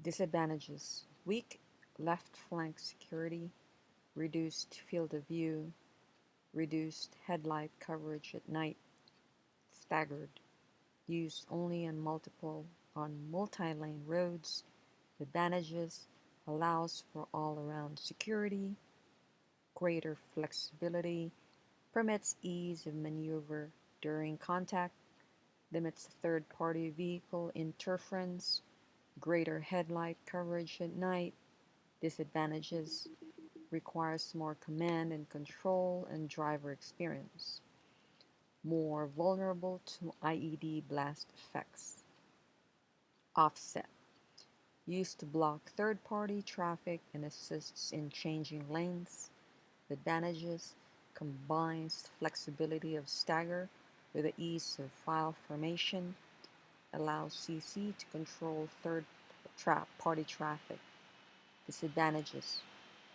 Disadvantages: weak left flank security, reduced field of view, reduced headlight coverage at night, staggered, used only on multi-lane roads. Advantages: allows for all-around security, greater flexibility, permits ease of maneuver during contact, limits third-party vehicle interference, greater headlight coverage at night. Disadvantages: requires more command and control and driver experience, more vulnerable to IED blast effects. Offset: used to block third-party traffic and assists in changing lanes. Advantages: combines flexibility of stagger with the ease of file formation, allows CC to control third party traffic. Disadvantages: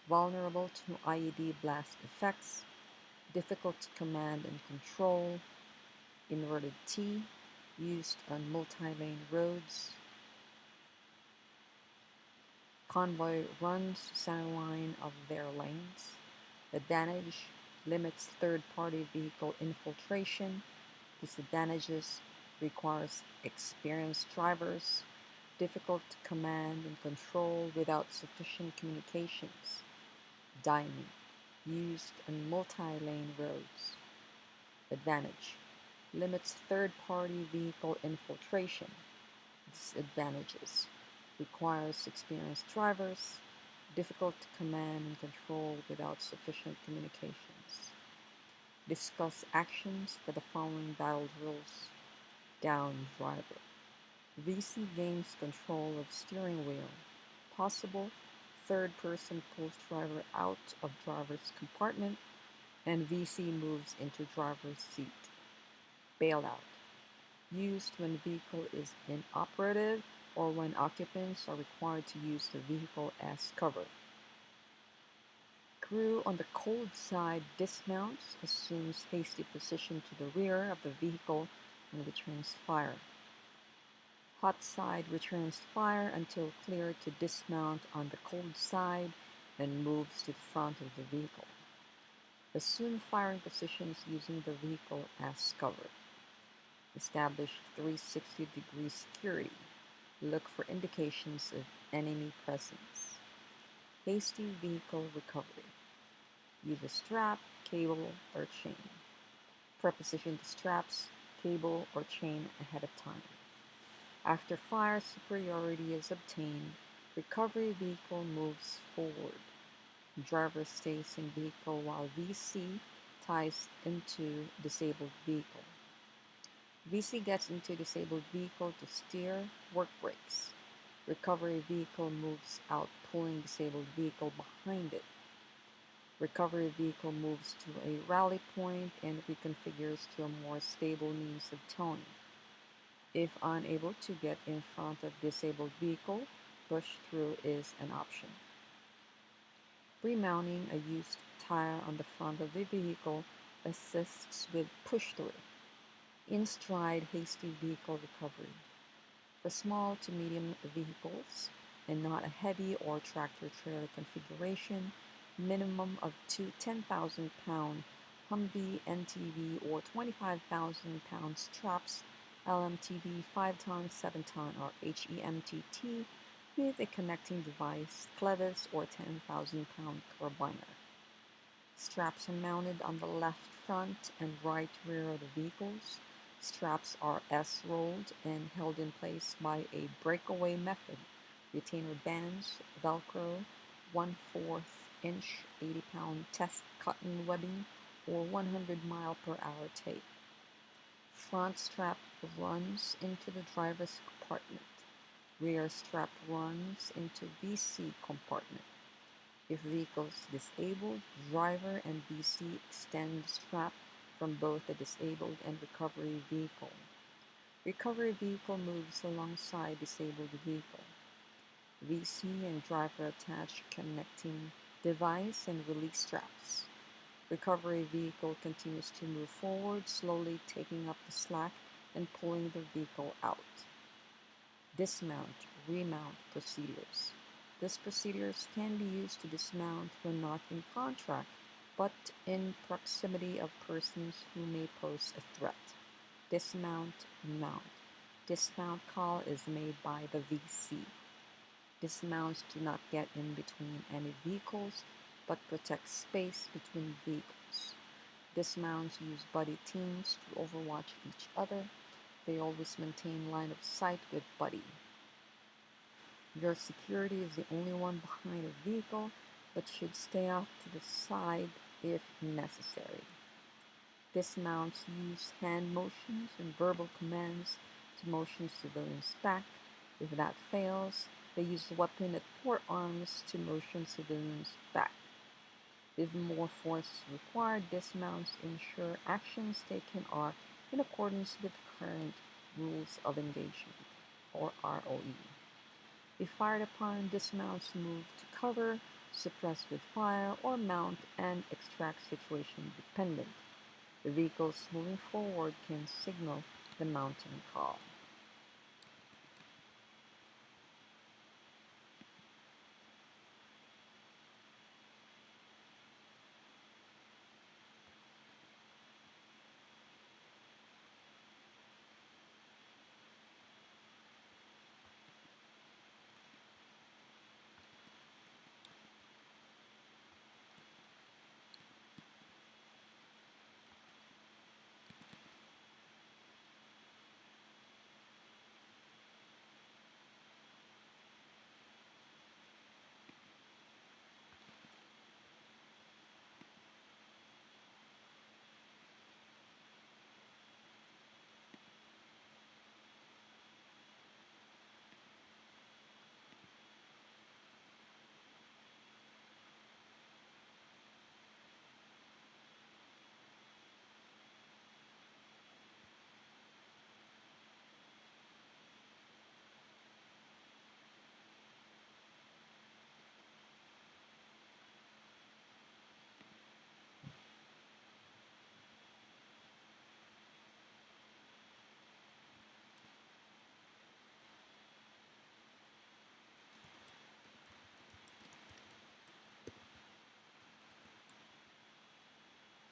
vulnerable to IED blast effects, difficult to command and control, inverted T, used on multi-lane roads. Convoy runs centerline of their lanes. Advantage: limits third-party vehicle infiltration. Disadvantages: requires experienced drivers. Difficult to command and control without sufficient communications. Diamond, used on multi-lane roads. Advantage: limits third-party vehicle infiltration. Disadvantages: requires experienced drivers. Difficult to command and control without sufficient communications. Discuss actions for the following battle drills. Down driver. VC gains control of steering wheel. Possible: third person pulls driver out of driver's compartment and VC moves into driver's seat. Bailout: used when vehicle is inoperative or when occupants are required to use the vehicle as cover. Crew on the cold side dismounts, assumes hasty position to the rear of the vehicle and returns fire. Hot side returns fire until cleared to dismount on the cold side, then moves to the front of the vehicle. Assume firing positions using the vehicle as cover. Establish 360-degree security. Look for indications of enemy presence. Hasty vehicle recovery. Use a strap, cable, or chain. Preposition the straps, cable, or chain ahead of time. After fire superiority is obtained, recovery vehicle moves forward. Driver stays in vehicle while VC ties into disabled vehicle. VC gets into disabled vehicle to steer work brakes. Recovery vehicle moves out, pulling disabled vehicle behind it. Recovery vehicle moves to a rally point and reconfigures to a more stable means of towing. If unable to get in front of disabled vehicle, push through is an option. Remounting a used tire on the front of the vehicle assists with push through. In stride hasty vehicle recovery. For small to medium vehicles and not a heavy or tractor trailer configuration, minimum of two 10,000-pound Humvee NTV or 25,000 pound straps LMTV 5-ton, 7-ton or HEMTT with a connecting device, clevis or 10,000-pound carabiner. Straps are mounted on the left front and right rear of the vehicles. Straps are S-rolled and held in place by a breakaway method, retainer bands, Velcro, 1/4 inch 80-pound test cotton webbing, or 100-mile-per-hour tape. Front strap runs into the driver's compartment. Rear strap runs into VC compartment. If vehicle is disabled, driver and VC extend the strap from both the disabled and recovery vehicle. Recovery vehicle moves alongside disabled vehicle. VC and driver attach connecting device and release straps. Recovery vehicle continues to move forward, slowly taking up the slack and pulling the vehicle out. Dismount remount procedures. These procedures can be used to dismount when not in contact, but in proximity of persons who may pose a threat. Dismount and mount. Dismount call is made by the VC. Dismounts do not get in between any vehicles, but protect space between vehicles. Dismounts use buddy teams to overwatch each other. They always maintain line of sight with buddy. Your security is the only one behind a vehicle, but should stay off to the side if necessary. Dismounts use hand motions and verbal commands to motion civilians back. If that fails, they use the weapon at forearms to motion civilians back. If more force is required, dismounts ensure actions taken are in accordance with current rules of engagement, or ROE. If fired upon, dismounts move to cover, suppress with fire, or mount and extract situation dependent. The vehicles moving forward can signal the mounting call.